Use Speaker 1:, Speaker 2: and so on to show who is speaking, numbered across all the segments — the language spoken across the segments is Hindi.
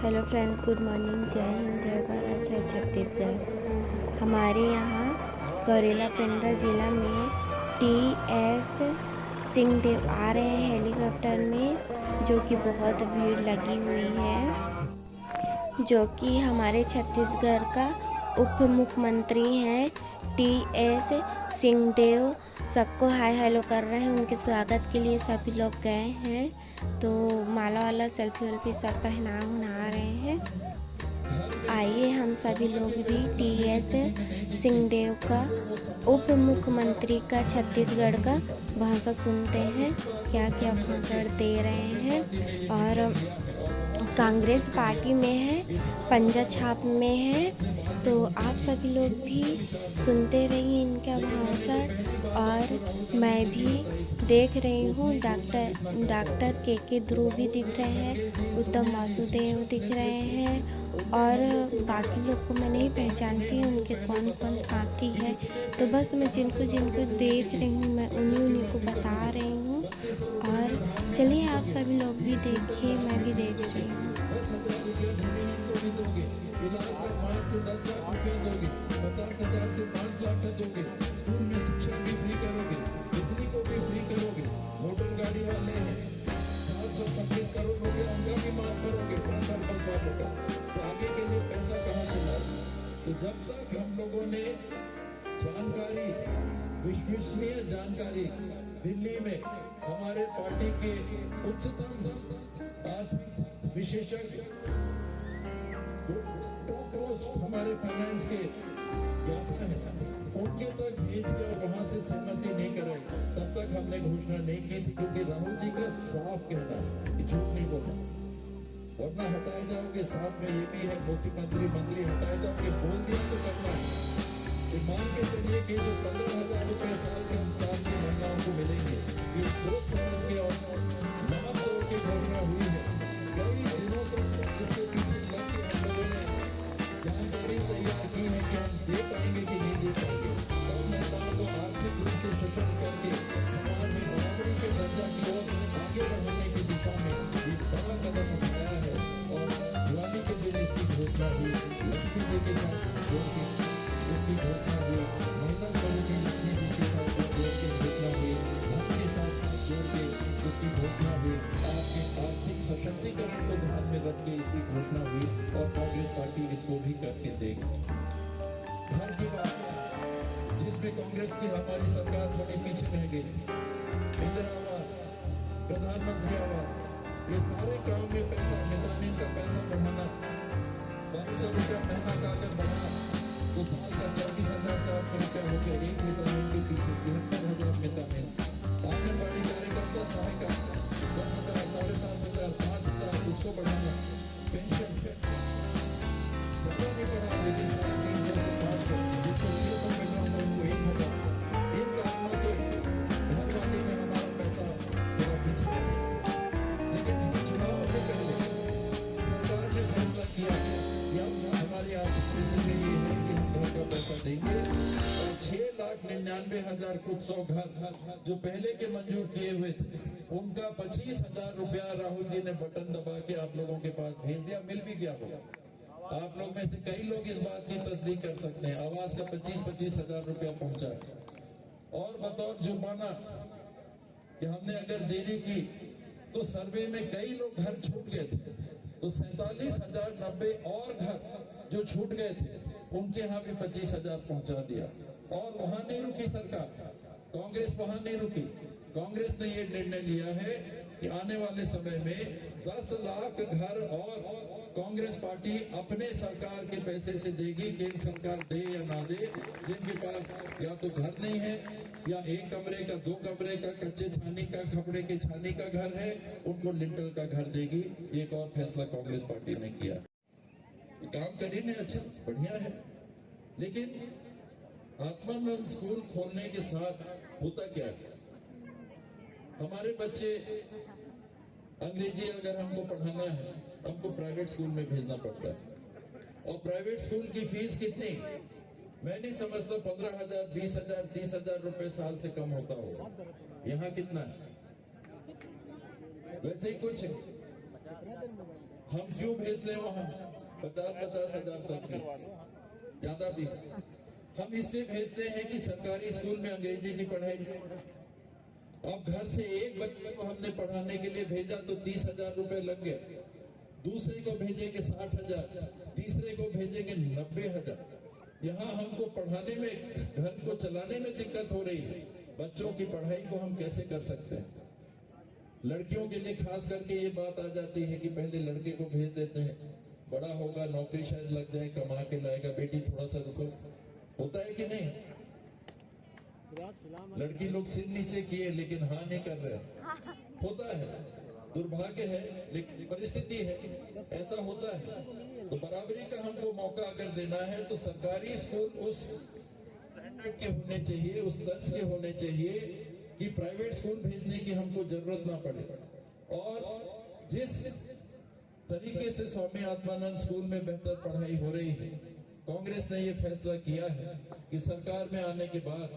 Speaker 1: Hello friends, good morning. जय हिंद, जय भारत, जय छत्तीसगढ़। हमारे यहाँ गौरेला पेंड्रा जिला में टी.एस. सिंहदेव आ रहे हैं हेलीकॉप्टर में, जो कि बहुत भीड़ लगी हुई है। जो कि हमारे छत्तीसगढ़ का उप मुख्यमंत्री हैं टी.एस. सिंहदेव। सबको हाय हेलो कर रहे हैं। उनके स्वागत के लिए सभी लोग गए हैं, तो माला वाला सेल्फी वेल्फी सब पहना रहे हैं। आइए हम सभी लोग भी टी.एस. सिंहदेव का उप मुख्यमंत्री का छत्तीसगढ़ का भाषण सुनते हैं, क्या क्या भाषण दे रहे हैं। और कांग्रेस पार्टी में है, पंजा छाप में है, तो आप सभी लोग भी सुनते रहिए इनका भाषण। और मैं भी देख रही हूँ, डॉक्टर के ध्रुव भी दिख रहे हैं, उत्तम वासुदेव दिख रहे हैं, और बाकी लोग को मैं नहीं पहचानती उनके कौन कौन साथी है। तो बस मैं जिनको जिनको देख रही हूँ मैं उन्हीं को बता रही हूँ। और चलिए आप सभी लोग भी देखिए, मैं भी देख रही हूँ।
Speaker 2: तो जब तक हम लोगों ने जानकारी, विश्वसनीय जानकारी दिल्ली में हमारे पार्टी के उच्चतम आर्थिक विशेषज्ञ हमारे फाइनेंस के ज्ञाता है, उनके तक भेज कर वहां से सहमति नहीं कराई, तब तक हमने घोषणा नहीं की थी। क्योंकि राहुल जी का साफ कहना है कि झूठ नहीं बोलना, वरना हटाए जाओगे। साथ में ये भी है मुख्यमंत्री मंत्री हटाए जाओगे, बोल दिया तो करना है। मान के चलिए कि जो 15,000 रुपए साल की महिलाओं को मिलेंगे, ये सोच समझ के और महापौर की घोषणा हुई है। कई दिनों तक इसके पीछे लग के हम लोगों ने जानकारी तैयार की है कि हम दे पाएंगे कि नहीं दे पाएंगे। और महिलाओं को आर्थिक रूप से सशक्त करके समाज में बराबरी के दर्जा की ओर आगे बढ़ाने की दिशा में एक बड़ा कदम उठाया है। और दिवाली के दिन इसकी घोषणा हुई, लक्ष्मी जी के साथ जोड़ के इसकी घोषणा हुई, महिला की लक्ष्मी जी के साथ जोड़ के घोषणा हुई, धन के साथ जोड़ के इसकी घोषणा हुई, आपके आर्थिक सशक्तिकरण को ध्यान में रख के इसकी घोषणा हुई। और कांग्रेस पार्टी इसको भी करके देगी। घर की बात जिसमें कांग्रेस की हमारी सरकार थोड़ी पीछे रह गई, इंदिरा आवास, प्रधानमंत्री आवास, ये सारे काम में पैसा, मितानिन का पैसा बढ़ाना, 500 रुपया महीना का अगर बढ़ा तो साल का 24,400 रुपया हो गया। एक मितानिन के पीछे 73,000 मितानिन। आंगनबाड़ी कार्यकर्ता सहायिका 10,000, 7,500, 5,000 उसको बढ़ाना। पेंशन नहीं बढ़ा, लेकिन 350 से 500, जिसको 600 मिल रहा था उनको 1,000। इन कारणों से घर वाले में हमारा पैसा थोड़ा पीछे, लेकिन चुनाव से पहले सरकार ने फैसला किया कि अब हमारी आर्थिक स्थिति में ये है कि हम घर का पैसा देंगे। और 6,99,000 कुछ 100 घर जो पहले के मंजूर किए हुए थे, उनका 25,000 रुपया राहुल जी ने बटन दबा के आप लोगों के पास भेज दिया। मिल भी गया होगा, आप लोग में से कई लोग इस बात की तस्दीक कर सकते हैं। आवास का 25,000 रुपया पहुंचा। और बतौर जुर्माना कि हमने अगर देरी की तो सर्वे में कई लोग घर छूट गए थे, तो 47,090 और घर जो छूट गए थे उनके यहाँ भी 25,000 पहुंचा दिया। और वहां नहीं रुकी सरकार, कांग्रेस वहां नहीं रुकी। कांग्रेस ने ये निर्णय लिया है कि आने वाले समय में 10 लाख घर और कांग्रेस पार्टी अपने सरकार के पैसे से देगी। केंद्र सरकार दे या ना दे, जिनके पास या तो घर नहीं है या 1 कमरे का 2 कमरे का कच्चे छानी का कपड़े के छानी का घर है, उनको लिंटल का घर देगी। एक और फैसला कांग्रेस पार्टी ने किया। काम करीने अच्छा बढ़िया है, लेकिन आत्मानंद स्कूल खोलने के साथ होता क्या है, हमारे बच्चे अंग्रेजी अगर हमको पढ़ाना है, हमको प्राइवेट स्कूल में भेजना पड़ता है। और प्राइवेट स्कूल की फीस कितनी, मैं नहीं समझता 15,000, 20,000, 30,000 रुपए साल से कम होता होगा। यहाँ कितना है? वैसे ही कुछ हम क्यों भेज दें वहां 50-50 हजार तक में, ज्यादा भी। हम इसलिए भेजते हैं कि सरकारी स्कूल में अंग्रेजी की पढ़ाई नहीं। अब घर से एक बच्चे को हमने पढ़ाने के लिए भेजा तो 30,000 रुपए लग गए, दूसरे को भेजेंगे 60,000, तीसरे को भेजेंगे 90,000। यहाँ हमको पढ़ाने में, घर को चलाने में दिक्कत हो रही है। बच्चों की पढ़ाई को हम कैसे कर सकते हैं? लड़कियों के लिए खास करके ये बात आ जाती है कि पहले लड़के को भेज देते हैं, बड़ा होगा नौकरी शायद लग जाए, कमा के लाएगा, बेटी थोड़ा सा रुको। होता है कि नहीं? लड़की लोग सिर नीचे किए लेकिन हाँ नहीं कर रहे। होता है, दुर्भाग्य है लेकिन परिस्थिति है, ऐसा होता है। तो बराबरी का हमको मौका अगर देना है तो सरकारी स्कूल उस स्टैंडर्ड के होने चाहिए, उस दर्ज के होने चाहिए कि प्राइवेट स्कूल भेजने की हमको जरूरत ना पड़े। और जिस तरीके से स्वामी आत्मानंद स्कूल में बेहतर पढ़ाई हो रही है, कांग्रेस ने ये फैसला किया है कि सरकार में आने के बाद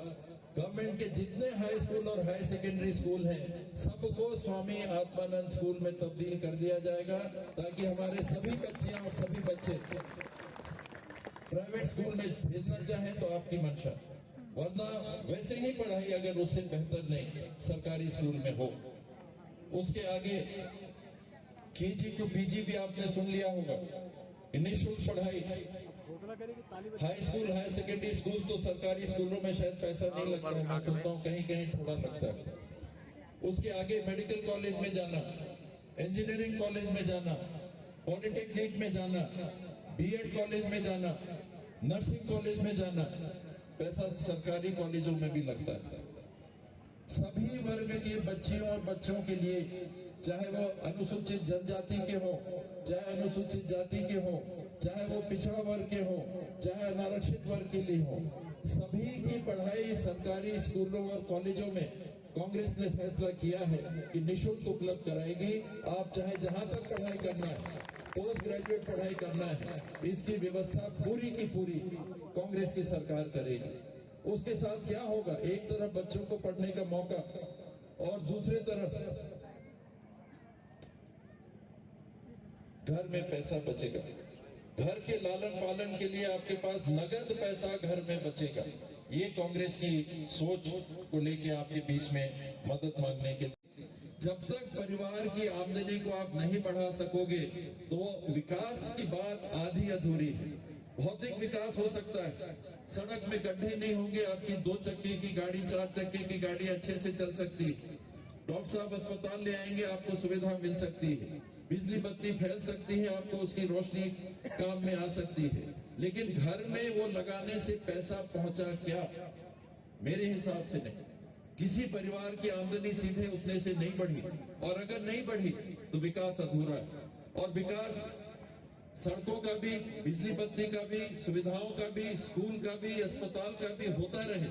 Speaker 2: गवर्नमेंट के जितने हाई स्कूल और हाई सेकेंडरी स्कूल हैं सबको स्वामी आत्मानंद स्कूल में तब्दील कर दिया जाएगा, ताकि हमारे सभी बच्चियां और सभी बच्चे प्राइवेट स्कूल में भेजना चाहें तो आपकी मंशा, वरना वैसे ही पढ़ाई अगर उससे बेहतर नहीं सरकारी स्कूल में हो। उसके आगे केजी टू पीजी भी आपने सुन लिया होगा, निःशुल्क पढ़ाई। High school high secondary school तो सरकारी स्कूलों में शायद पैसा नहीं लगता है, मैं सुनता हूँ कहीं कहीं थोड़ा लगता है। उसके आगे मेडिकल कॉलेज में जाना, इंजीनियरिंग कॉलेज में जाना, पॉलिटेक्निक में जाना, बीएड कॉलेज में जाना, नर्सिंग कॉलेज में जाना, पैसा सरकारी कॉलेजों में भी लगता है। सभी वर्ग के बच्चियों और बच्चों के लिए, चाहे वो अनुसूचित जनजाति के हो, चाहे अनुसूचित जाति के हो, चाहे वो पिछड़ा वर्ग के हो, चाहे अनारक्षित वर्ग के लिए हो, सभी की पढ़ाई सरकारी स्कूलों और कॉलेजों में कांग्रेस ने फैसला किया है कि निःशुल्क उपलब्ध कराएगी। आप चाहे जहां तक पढ़ाई करना है, पोस्ट ग्रेजुएट पढ़ाई करना है, इसकी व्यवस्था पूरी की पूरी कांग्रेस की सरकार करेगी। उसके साथ क्या होगा, एक तरफ बच्चों को पढ़ने का मौका और दूसरी तरफ घर में पैसा बचेगा। घर के लालन पालन के लिए आपके पास नगद पैसा घर में बचेगा। ये कांग्रेस की सोच को लेके आपके बीच में मदद मांगने के लिए, जब तक परिवार की आमदनी को आप नहीं बढ़ा सकोगे तो विकास की बात आधी अधूरी है। भौतिक विकास हो सकता है, सड़क में गड्ढे नहीं होंगे, आपकी 2 चक्के की गाड़ी 4 चक्के की गाड़ी अच्छे से चल सकती है, डॉक्टर साहब अस्पताल ले आएंगे, आपको सुविधा मिल सकती है, बिजली बत्ती फैल सकती है, आपको उसकी रोशनी काम में आ सकती है। लेकिन घर में वो लगाने से पैसा पहुंचा क्या? मेरे हिसाब से नहीं। किसी परिवार की आमदनी सीधे उतने से नहीं बढ़ी, और अगर नहीं बढ़ी तो विकास अधूरा है। और विकास सड़कों का भी, बिजली बत्ती का भी, सुविधाओं का भी, स्कूल का भी, अस्पताल का भी होता रहे,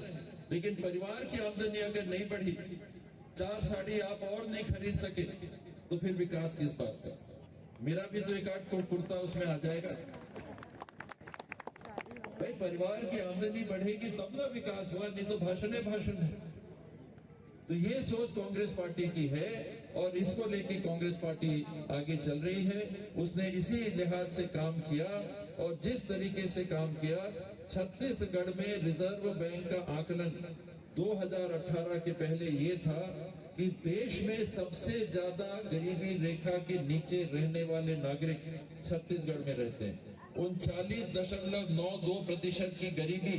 Speaker 2: लेकिन परिवार की आमदनी अगर नहीं बढ़ी, 4 साड़ी आप और नहीं खरीद सके, तो फिर विकास किस बात का? मेरा भी तो 1-8 कोट कुर्ता उसमें आ जाएगा। भाई परिवार की आमदनी बढ़ेगी तब ना विकास हुआ, नहीं तो भाषण है। तो ये सोच कांग्रेस पार्टी की है और इसको लेके कांग्रेस पार्टी आगे चल रही है। उसने इसी लिहाज से काम किया, और जिस तरीके से काम किया, छत्तीसगढ़ में रिजर्व बैंक का आकलन 2018 के पहले ये था कि देश में सबसे ज्यादा गरीबी रेखा के नीचे रहने वाले नागरिक छत्तीसगढ़ में रहते हैं। 39.92% की गरीबी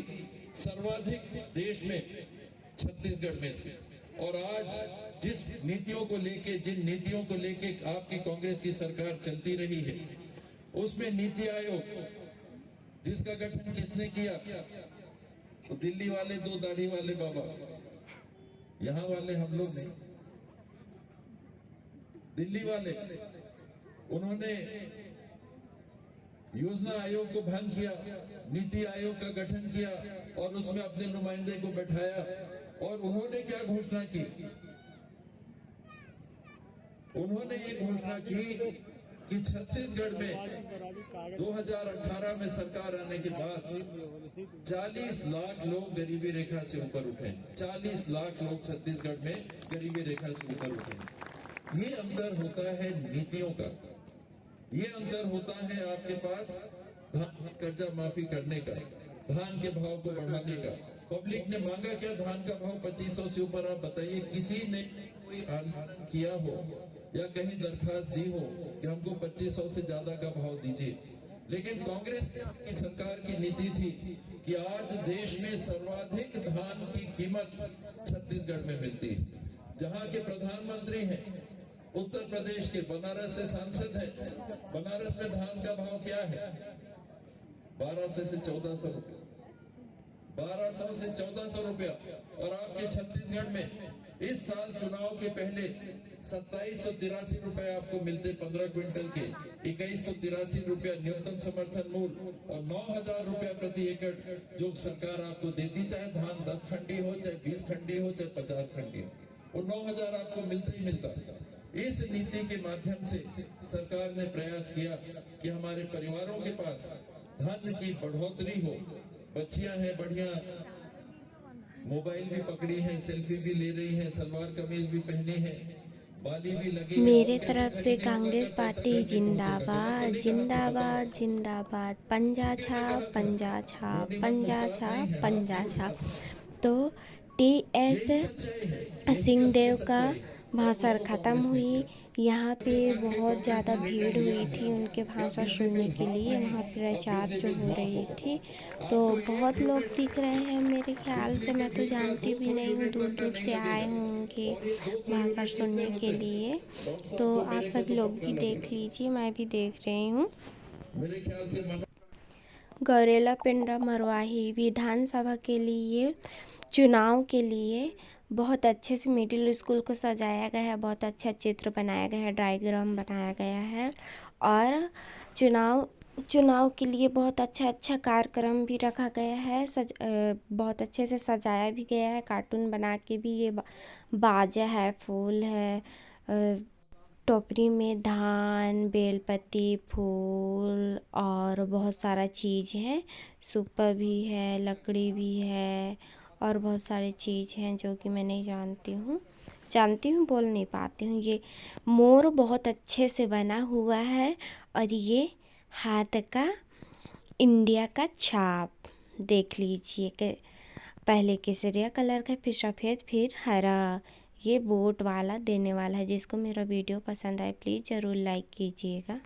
Speaker 2: सर्वाधिक देश में छत्तीसगढ़ में थी। और आज जिस नीतियों को लेके, जिन नीतियों को लेके आपकी कांग्रेस की सरकार चलती रही है, उसमें नीति आयोग जिसका गठन किसने किया? तो दिल्ली वाले 2 दाढ़ी वाले बाबा, यहां वाले हम लोग नहीं, दिल्ली वाले। उन्होंने योजना आयोग को भंग किया, नीति आयोग का गठन किया और उसमें अपने नुमाइंदे को बैठाया। और उन्होंने क्या घोषणा की? उन्होंने ये घोषणा की कि छत्तीसगढ़ में 2018 में सरकार आने के बाद 40 लाख लोग गरीबी रेखा से ऊपर उठे। 40 लाख लोग छत्तीसगढ़ में गरीबी रेखा से ऊपर उठे। ये अंतर होता है नीतियों का। ये अंतर होता है आपके पास धान कर्जा माफी करने का, धान के भाव को बढ़ाने का। पब्लिक ने मांगा क्या धान का भाव 2500 से ऊपर? आप बताइए, किसी ने कोई आंदोलन किया हो या कहीं दरखास्त दी हो कि हमको 2500 से ज्यादा का भाव दीजिए? लेकिन कांग्रेस की सरकार की नीति थी कि आज देश में सर्वाधिक धान की कीमत छत्तीसगढ़ में मिलती है। जहां के प्रधानमंत्री हैं, उत्तर प्रदेश के, बनारस से सांसद हैं, बनारस में धान का भाव क्या है? 1200 से 1400 रुपया, 1200 से 1400 रुपया। और आपके छत्तीसगढ़ में इस साल चुनाव के पहले 2783 रुपए आपको मिलते 15 क्विंटल के, 2183 रुपया न्यूनतम समर्थन मूल्य और 9000 रुपया प्रति एकड़ जो सरकार आपको देती, चाहे धान 10 खंडी हो, चाहे 20 खंडी हो, चाहे 50 खंडी हो, वो 9000 आपको मिलता ही मिलता। इस नीति के माध्यम से सरकार ने प्रयास किया कि हमारे परिवारों के पास धन की बढ़ोतरी हो। बच्चियां हैं बढ़िया, मोबाइल भी पकड़ी है, सेल्फी भी ले रही है, सलवार कमीज भी पहनी है, बाली भी लगी।
Speaker 1: मेरे तरफ से कांग्रेस पार्टी जिंदाबाद जिंदाबाद जिंदाबाद, पंजा छाप पंजा छाप पंजा छाप पंजा छाप। तो TS सिंहदेव का भाषण ख़त्म हुई। यहाँ पे बहुत ज़्यादा भीड़ हुई थी उनके भाषण सुनने के लिए, वहाँ प्रचार जो हो रही थी, तो बहुत लोग दिख रहे हैं मेरे ख्याल से। मैं तो जानती भी नहीं हूँ, दूर दूर से आए होंगे भाषण सुनने के लिए। तो आप सभी लोग भी देख लीजिए, मैं भी देख रही हूँ।
Speaker 2: मेरे ख्याल से
Speaker 1: गौरेला पिंडरा मरवाही विधानसभा के लिए चुनाव के लिए बहुत अच्छे से मिडिल स्कूल को सजाया गया है, बहुत अच्छा चित्र बनाया गया है, डायग्राम बनाया गया है, और चुनाव के लिए बहुत अच्छा कार्यक्रम भी रखा गया है। बहुत अच्छे से सजाया भी गया है, कार्टून बना के भी। ये बाजा है, फूल है, टोकरी में धान, बेलपत्ती, फूल और बहुत सारा चीज़ है, सुपा भी है, लकड़ी भी है और बहुत सारी चीज़ हैं जो कि मैं नहीं जानती हूँ बोल नहीं पाती हूँ। ये मोर बहुत अच्छे से बना हुआ है और ये हाथ का इंडिया का छाप देख लीजिए कि पहले केसरिया कलर का, फिर सफ़ेद, फिर हरा। ये वोट वाला देने वाला है। जिसको मेरा वीडियो पसंद आए प्लीज़ ज़रूर लाइक कीजिएगा।